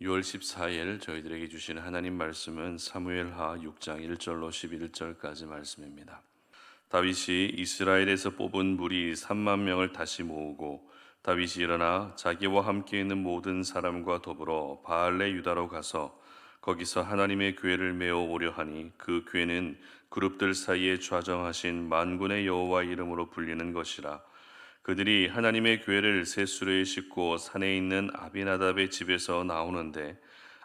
6월 14일 저희들에게 주시는 하나님 말씀은 사무엘하 6장 1절로 11절까지 말씀입니다. 다윗이 이스라엘에서 뽑은 무리 3만 명을 다시 모으고 다윗이 일어나 자기와 함께 있는 모든 사람과 더불어 바알레 유다로 가서 거기서 하나님의 교회를 메어 오려 하니 그 교회는 그룹들 사이에 좌정하신 만군의 여호와 이름으로 불리는 것이라. 그들이 하나님의 교회를 셋수레에 싣고 산에 있는 아비나답의 집에서 나오는데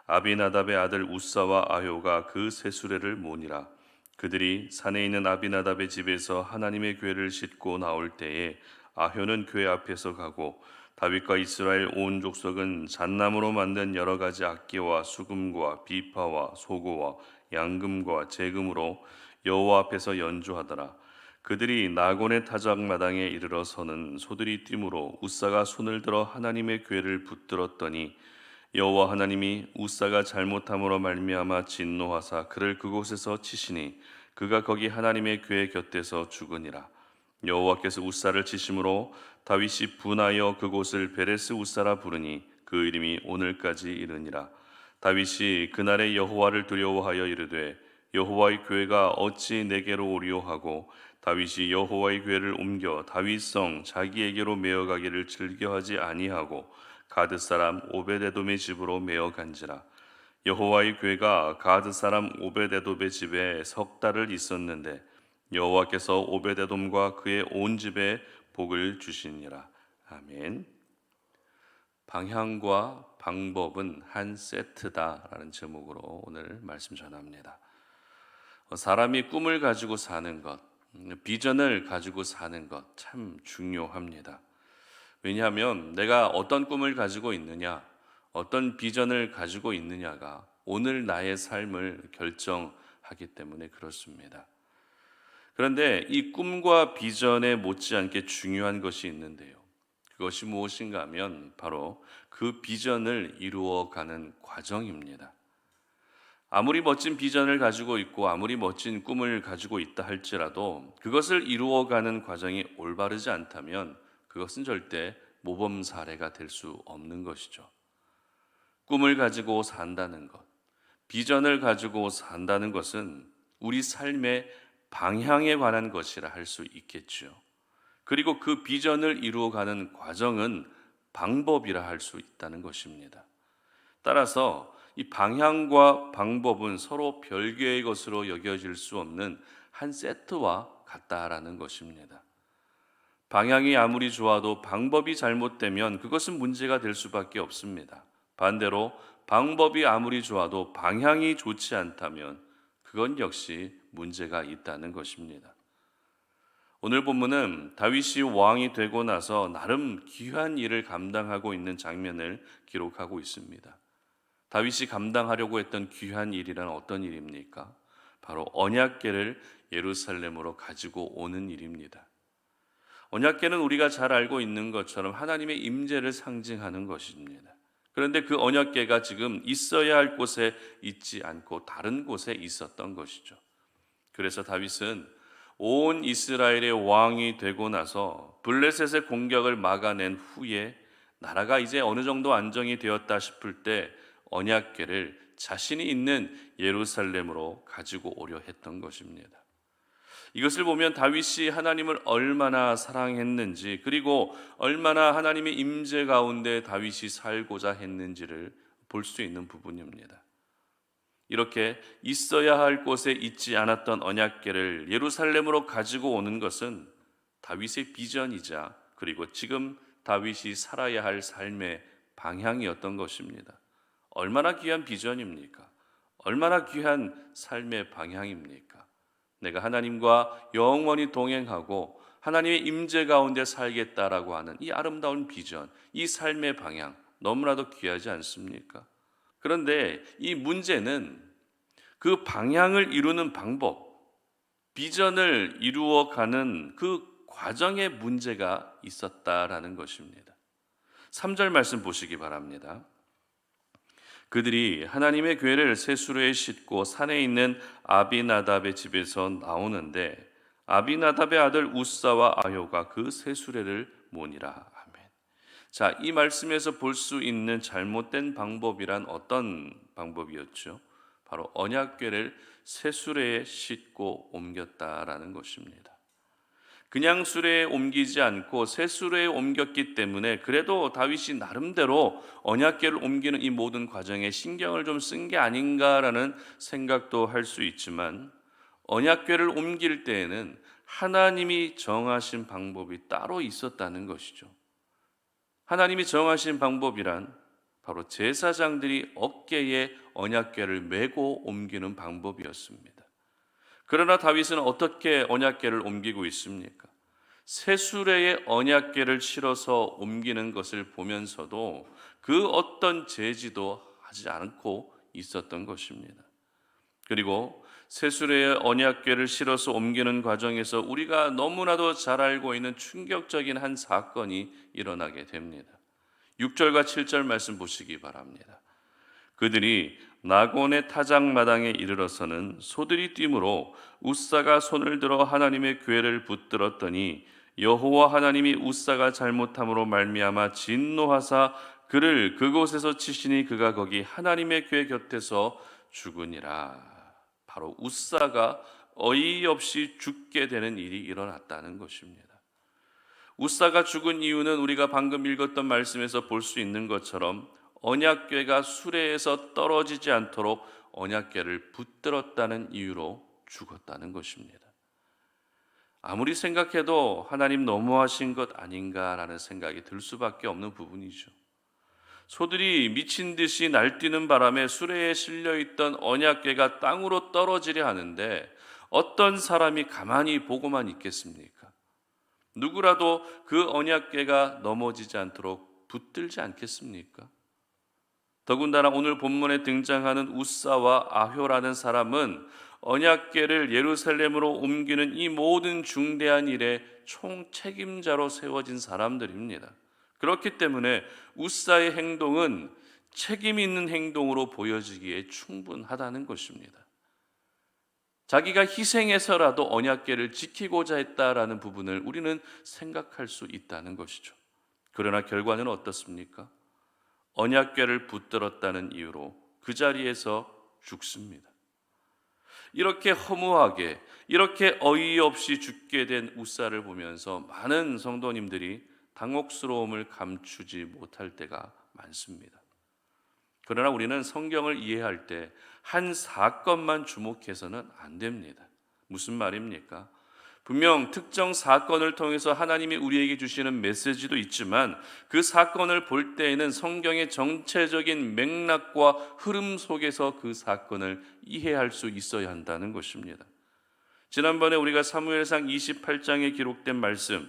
아비나답의 아들 우사와 아효가 그 셋수레를 모니라. 그들이 산에 있는 아비나답의 집에서 하나님의 교회를 싣고 나올 때에 아효는 교회 앞에서 가고 다윗과 이스라엘 온 족속은 잣나무로 만든 여러 가지 악기와 수금과 비파와 소고와 양금과 제금으로 여호와 앞에서 연주하더라. 그들이 나곤의 타작마당에 이르러 서는 소들이 뛰므로 우사가 손을 들어 하나님의 궤를 붙들었더니 여호와 하나님이 우사가 잘못함으로 말미암아 진노하사 그를 그곳에서 치시니 그가 거기 하나님의 궤 곁에서 죽으니라. 여호와께서 우사를 치심으로 다윗이 분하여 그곳을 베레스 우사라 부르니 그 이름이 오늘까지 이르니라. 다윗이 그날에 여호와를 두려워하여 이르되 여호와의 궤가 어찌 내게로 오리오 하고 다윗이 여호와의 궤를 옮겨 다윗성 자기에게로 메어가기를 즐겨하지 아니하고 가드 사람 오베데돔의 집으로 메어간지라. 여호와의 궤가 가드 사람 오베데돔의 집에 석 달을 있었는데 여호와께서 오베데돔과 그의 온 집에 복을 주시니라. 아멘. 방향과 방법은 한 세트다라는 제목으로 오늘 말씀 전합니다. 사람이 꿈을 가지고 사는 것, 비전을 가지고 사는 것 참 중요합니다. 왜냐하면 내가 어떤 꿈을 가지고 있느냐, 어떤 비전을 가지고 있느냐가 오늘 나의 삶을 결정하기 때문에 그렇습니다. 그런데 이 꿈과 비전에 못지않게 중요한 것이 있는데요. 그것이 무엇인가 하면 바로 그 비전을 이루어가는 과정입니다. 아무리 멋진 비전을 가지고 있고 아무리 멋진 꿈을 가지고 있다 할지라도 그것을 이루어가는 과정이 올바르지 않다면 그것은 절대 모범 사례가 될 수 없는 것이죠. 꿈을 가지고 산다는 것, 비전을 가지고 산다는 것은 우리 삶의 방향에 관한 것이라 할 수 있겠죠. 그리고 그 비전을 이루어가는 과정은 방법이라 할 수 있다는 것입니다. 따라서 이 방향과 방법은 서로 별개의 것으로 여겨질 수 없는 한 세트와 같다라는 것입니다. 방향이 아무리 좋아도 방법이 잘못되면 그것은 문제가 될 수밖에 없습니다. 반대로 방법이 아무리 좋아도 방향이 좋지 않다면 그건 역시 문제가 있다는 것입니다. 오늘 본문은 다윗이 왕이 되고 나서 나름 귀한 일을 감당하고 있는 장면을 기록하고 있습니다. 다윗이 감당하려고 했던 귀한 일이란 어떤 일입니까? 바로 언약궤를 예루살렘으로 가지고 오는 일입니다. 언약궤는 우리가 잘 알고 있는 것처럼 하나님의 임재를 상징하는 것입니다. 그런데 그 언약궤가 지금 있어야 할 곳에 있지 않고 다른 곳에 있었던 것이죠. 그래서 다윗은 온 이스라엘의 왕이 되고 나서 블레셋의 공격을 막아낸 후에 나라가 이제 어느 정도 안정이 되었다 싶을 때 언약궤를 자신이 있는 예루살렘으로 가지고 오려 했던 것입니다. 이것을 보면 다윗이 하나님을 얼마나 사랑했는지 그리고 얼마나 하나님의 임재 가운데 다윗이 살고자 했는지를 볼 수 있는 부분입니다. 이렇게 있어야 할 곳에 있지 않았던 언약궤를 예루살렘으로 가지고 오는 것은 다윗의 비전이자 그리고 지금 다윗이 살아야 할 삶의 방향이었던 것입니다. 얼마나 귀한 비전입니까? 얼마나 귀한 삶의 방향입니까? 내가 하나님과 영원히 동행하고 하나님의 임재 가운데 살겠다라고 하는 이 아름다운 비전, 이 삶의 방향 너무나도 귀하지 않습니까? 그런데 이 문제는 그 방향을 이루는 방법, 비전을 이루어가는 그 과정에 문제가 있었다라는 것입니다. 3절 말씀 보시기 바랍니다. 그들이 하나님의 궤를 셋수레에 싣고 산에 있는 아비나답의 집에서 나오는데 아비나답의 아들 우사와 아효가 그 셋수레를 모니라. 아멘. 자, 이 말씀에서 볼 수 있는 잘못된 방법이란 어떤 방법이었죠? 바로 언약궤를 새 수레에 싣고 옮겼다라는 것입니다. 그냥 수레에 옮기지 않고 새 수레에 옮겼기 때문에 그래도 다윗이 나름대로 언약궤를 옮기는 이 모든 과정에 신경을 좀 쓴 게 아닌가라는 생각도 할 수 있지만, 언약궤를 옮길 때에는 하나님이 정하신 방법이 따로 있었다는 것이죠. 하나님이 정하신 방법이란 바로 제사장들이 어깨에 언약궤를 메고 옮기는 방법이었습니다. 그러나 다윗은 어떻게 언약궤를 옮기고 있습니까? 새 수레에 언약궤를 실어서 옮기는 것을 보면서도 그 어떤 제지도 하지 않고 있었던 것입니다. 그리고 새 수레에 언약궤를 실어서 옮기는 과정에서 우리가 너무나도 잘 알고 있는 충격적인 한 사건이 일어나게 됩니다. 6절과 7절 말씀 보시기 바랍니다. 그들이 나곤의 타작마당에 이르러서는 소들이 뛰므로 웃사가 손을 들어 하나님의 궤를 붙들었더니 여호와 하나님이 웃사가 잘못함으로 말미암아 진노하사 그를 그곳에서 치시니 그가 거기 하나님의 궤 곁에서 죽으니라. 바로 웃사가 어이없이 죽게 되는 일이 일어났다는 것입니다. 웃사가 죽은 이유는 우리가 방금 읽었던 말씀에서 볼 수 있는 것처럼 언약궤가 수레에서 떨어지지 않도록 언약궤를 붙들었다는 이유로 죽었다는 것입니다. 아무리 생각해도 하나님 너무하신 것 아닌가라는 생각이 들 수밖에 없는 부분이죠. 소들이 미친 듯이 날뛰는 바람에 수레에 실려있던 언약궤가 땅으로 떨어지려 하는데 어떤 사람이 가만히 보고만 있겠습니까? 누구라도 그 언약궤가 넘어지지 않도록 붙들지 않겠습니까? 더군다나 오늘 본문에 등장하는 웃사와 아효라는 사람은 언약궤를 예루살렘으로 옮기는 이 모든 중대한 일의 총책임자로 세워진 사람들입니다. 그렇기 때문에 웃사의 행동은 책임 있는 행동으로 보여지기에 충분하다는 것입니다. 자기가 희생해서라도 언약궤를 지키고자 했다라는 부분을 우리는 생각할 수 있다는 것이죠. 그러나 결과는 어떻습니까? 언약궤를 붙들었다는 이유로 그 자리에서 죽습니다. 이렇게 허무하게, 이렇게 어이없이 죽게 된 웃사를 보면서 많은 성도님들이 당혹스러움을 감추지 못할 때가 많습니다. 그러나 우리는 성경을 이해할 때 한 사건만 주목해서는 안 됩니다. 무슨 말입니까? 분명 특정 사건을 통해서 하나님이 우리에게 주시는 메시지도 있지만 그 사건을 볼 때에는 성경의 전체적인 맥락과 흐름 속에서 그 사건을 이해할 수 있어야 한다는 것입니다. 지난번에 우리가 사무엘상 28장에 기록된 말씀,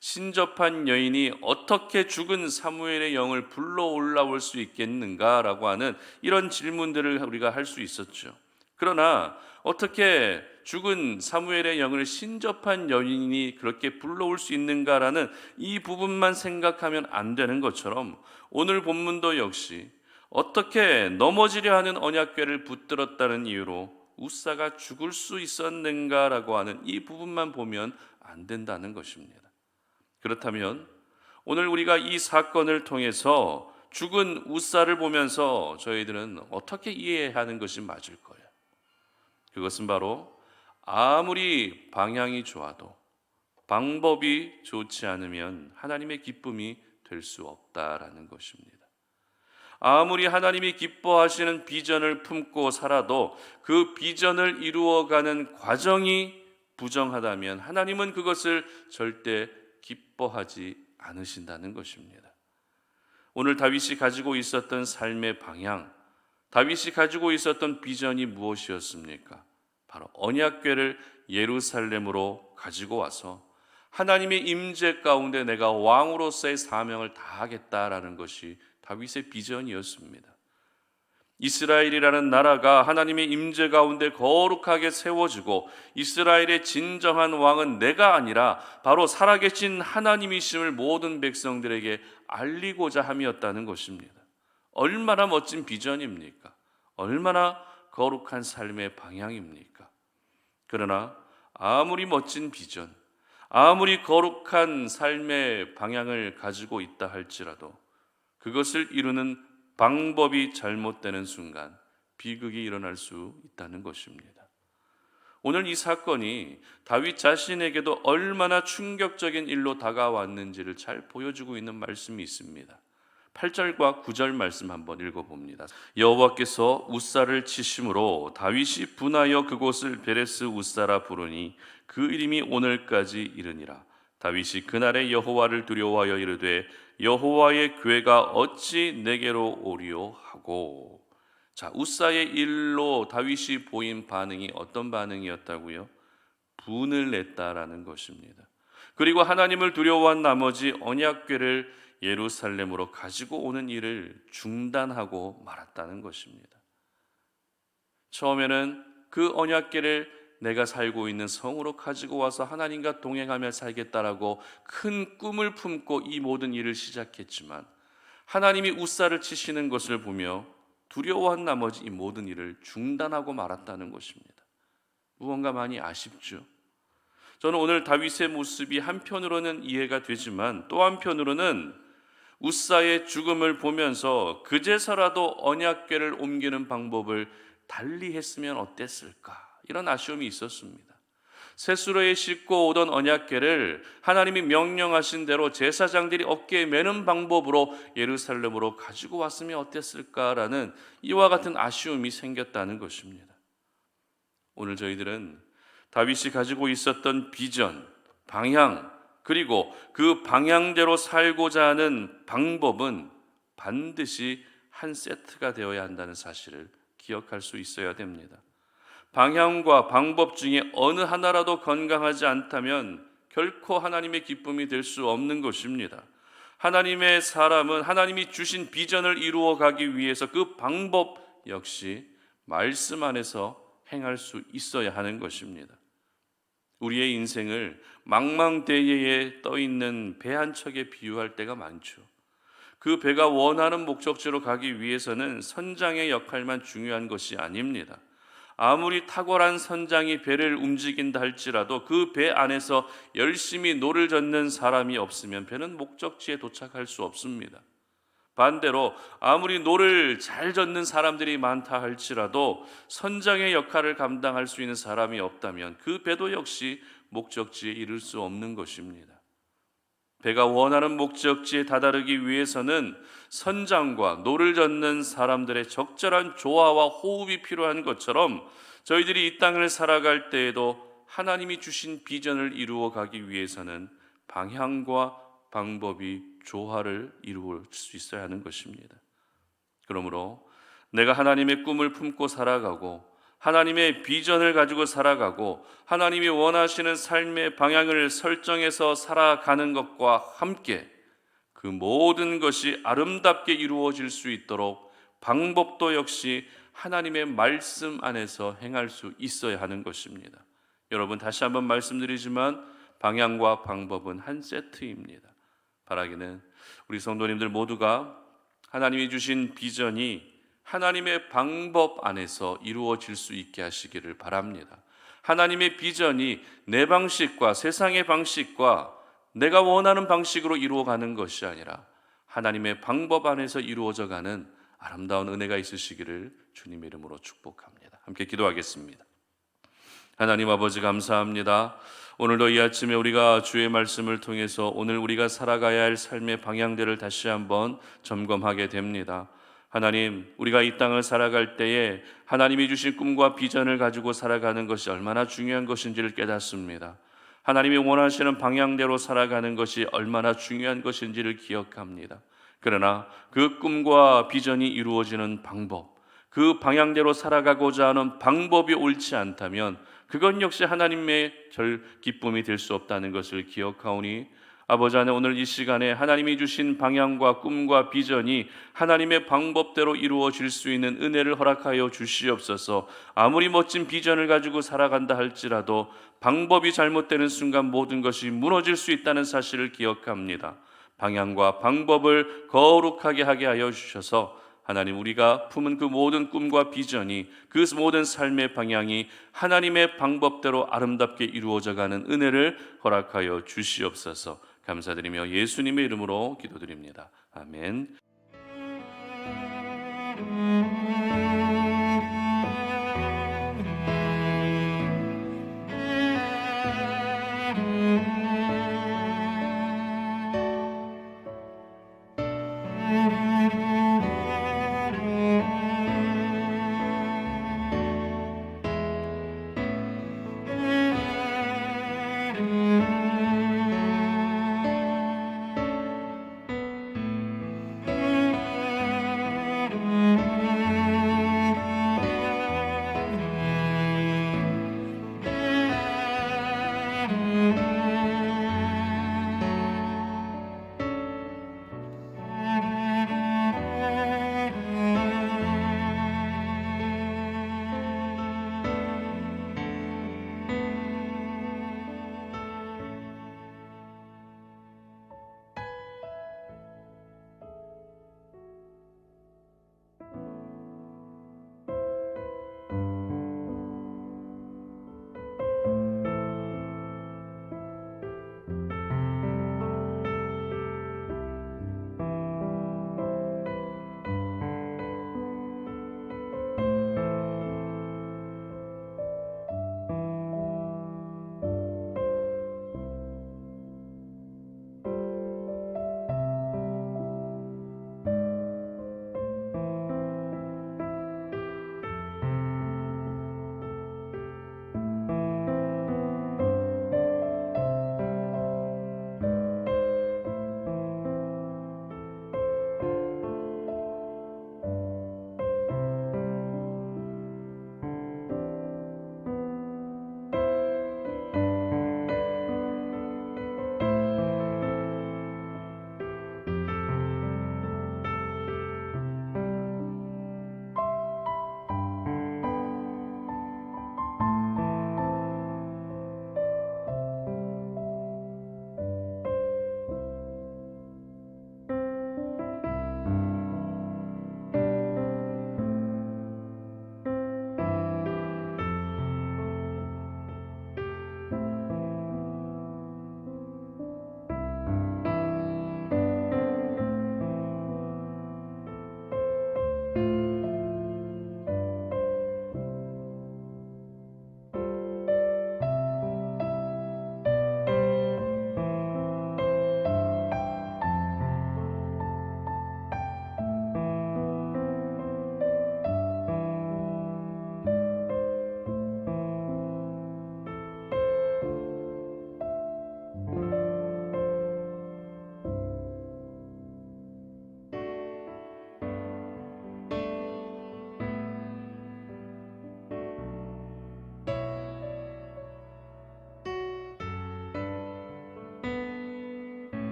신접한 여인이 어떻게 죽은 사무엘의 영을 불러 올라올 수 있겠는가라고 하는 이런 질문들을 우리가 할 수 있었죠. 그러나 어떻게 죽은 사무엘의 영을 신접한 여인이 그렇게 불러올 수 있는가라는 이 부분만 생각하면 안 되는 것처럼 오늘 본문도 역시 어떻게 넘어지려 하는 언약궤를 붙들었다는 이유로 웃사가 죽을 수 있었는가라고 하는 이 부분만 보면 안 된다는 것입니다. 그렇다면 오늘 우리가 이 사건을 통해서 죽은 웃사를 보면서 저희들은 어떻게 이해하는 것이 맞을 거예요? 그것은 바로 아무리 방향이 좋아도 방법이 좋지 않으면 하나님의 기쁨이 될 수 없다라는 것입니다. 아무리 하나님이 기뻐하시는 비전을 품고 살아도 그 비전을 이루어가는 과정이 부정하다면 하나님은 그것을 절대 기뻐하지 않으신다는 것입니다. 오늘 다윗이 가지고 있었던 삶의 방향, 다윗이 가지고 있었던 비전이 무엇이었습니까? 바로 언약궤를 예루살렘으로 가지고 와서 하나님의 임재 가운데 내가 왕으로서의 사명을 다하겠다라는 것이 다윗의 비전이었습니다. 이스라엘이라는 나라가 하나님의 임재 가운데 거룩하게 세워지고 이스라엘의 진정한 왕은 내가 아니라 바로 살아계신 하나님이심을 모든 백성들에게 알리고자 함이었다는 것입니다. 얼마나 멋진 비전입니까? 얼마나 거룩한 삶의 방향입니까? 그러나 아무리 멋진 비전, 아무리 거룩한 삶의 방향을 가지고 있다 할지라도 그것을 이루는 방법이 잘못되는 순간 비극이 일어날 수 있다는 것입니다. 오늘 이 사건이 다윗 자신에게도 얼마나 충격적인 일로 다가왔는지를 잘 보여주고 있는 말씀이 있습니다. 8절과 9절 말씀 한번 읽어봅니다. 여호와께서 웃사를 치심으로 다윗이 분하여 그곳을 베레스 웃사라 부르니 그 이름이 오늘까지 이르니라. 다윗이 그날에 여호와를 두려워하여 이르되 여호와의 궤가 어찌 내게로 오리요 하고. 자, 웃사의 일로 다윗이 보인 반응이 어떤 반응이었다고요? 분을 냈다라는 것입니다. 그리고 하나님을 두려워한 나머지 언약궤를 예루살렘으로 가지고 오는 일을 중단하고 말았다는 것입니다. 처음에는 그 언약궤를 내가 살고 있는 성으로 가지고 와서 하나님과 동행하며 살겠다라고 큰 꿈을 품고 이 모든 일을 시작했지만 하나님이 웃사를 치시는 것을 보며 두려워한 나머지 이 모든 일을 중단하고 말았다는 것입니다. 무언가 많이 아쉽죠. 저는 오늘 다윗의 모습이 한편으로는 이해가 되지만 또 한편으로는 웃사의 죽음을 보면서 그제서라도 언약궤를 옮기는 방법을 달리 했으면 어땠을까, 이런 아쉬움이 있었습니다. 셋수로에 싣고 오던 언약궤를 하나님이 명령하신 대로 제사장들이 어깨에 매는 방법으로 예루살렘으로 가지고 왔으면 어땠을까라는 이와 같은 아쉬움이 생겼다는 것입니다. 오늘 저희들은 다윗이 가지고 있었던 비전, 방향, 그리고 그 방향대로 살고자 하는 방법은 반드시 한 세트가 되어야 한다는 사실을 기억할 수 있어야 됩니다. 방향과 방법 중에 어느 하나라도 건강하지 않다면 결코 하나님의 기쁨이 될 수 없는 것입니다. 하나님의 사람은 하나님이 주신 비전을 이루어 가기 위해서 그 방법 역시 말씀 안에서 행할 수 있어야 하는 것입니다. 우리의 인생을 망망대해에 떠있는 배 한 척에 비유할 때가 많죠. 그 배가 원하는 목적지로 가기 위해서는 선장의 역할만 중요한 것이 아닙니다. 아무리 탁월한 선장이 배를 움직인다 할지라도 그 배 안에서 열심히 노를 젓는 사람이 없으면 배는 목적지에 도착할 수 없습니다. 반대로 아무리 노를 잘 젓는 사람들이 많다 할지라도 선장의 역할을 감당할 수 있는 사람이 없다면 그 배도 역시 목적지에 이를 수 없는 것입니다. 배가 원하는 목적지에 다다르기 위해서는 선장과 노를 젓는 사람들의 적절한 조화와 호흡이 필요한 것처럼 저희들이 이 땅을 살아갈 때에도 하나님이 주신 비전을 이루어 가기 위해서는 방향과 방법이 조화를 이루어 수 있어야 하는 것입니다. 그러므로 내가 하나님의 꿈을 품고 살아가고 하나님의 비전을 가지고 살아가고 하나님이 원하시는 삶의 방향을 설정해서 살아가는 것과 함께 그 모든 것이 아름답게 이루어질 수 있도록 방법도 역시 하나님의 말씀 안에서 행할 수 있어야 하는 것입니다. 여러분, 다시 한번 말씀드리지만 방향과 방법은 한 세트입니다. 바라기는 우리 성도님들 모두가 하나님이 주신 비전이 하나님의 방법 안에서 이루어질 수 있게 하시기를 바랍니다. 하나님의 비전이 내 방식과 세상의 방식과 내가 원하는 방식으로 이루어가는 것이 아니라 하나님의 방법 안에서 이루어져가는 아름다운 은혜가 있으시기를 주님의 이름으로 축복합니다. 함께 기도하겠습니다. 하나님 아버지, 감사합니다. 오늘도 이 아침에 우리가 주의 말씀을 통해서 오늘 우리가 살아가야 할 삶의 방향들을 다시 한번 점검하게 됩니다. 하나님, 우리가 이 땅을 살아갈 때에 하나님이 주신 꿈과 비전을 가지고 살아가는 것이 얼마나 중요한 것인지를 깨닫습니다. 하나님이 원하시는 방향대로 살아가는 것이 얼마나 중요한 것인지를 기억합니다. 그러나 그 꿈과 비전이 이루어지는 방법, 그 방향대로 살아가고자 하는 방법이 옳지 않다면 그건 역시 하나님의 기쁨이 될 수 없다는 것을 기억하오니 아버지 안에 오늘 이 시간에 하나님이 주신 방향과 꿈과 비전이 하나님의 방법대로 이루어질 수 있는 은혜를 허락하여 주시옵소서. 아무리 멋진 비전을 가지고 살아간다 할지라도 방법이 잘못되는 순간 모든 것이 무너질 수 있다는 사실을 기억합니다. 방향과 방법을 거룩하게 하게 하여 주셔서 하나님, 우리가 품은 그 모든 꿈과 비전이, 그 모든 삶의 방향이 하나님의 방법대로 아름답게 이루어져가는 은혜를 허락하여 주시옵소서. 감사드리며 예수님의 이름으로 기도드립니다. 아멘.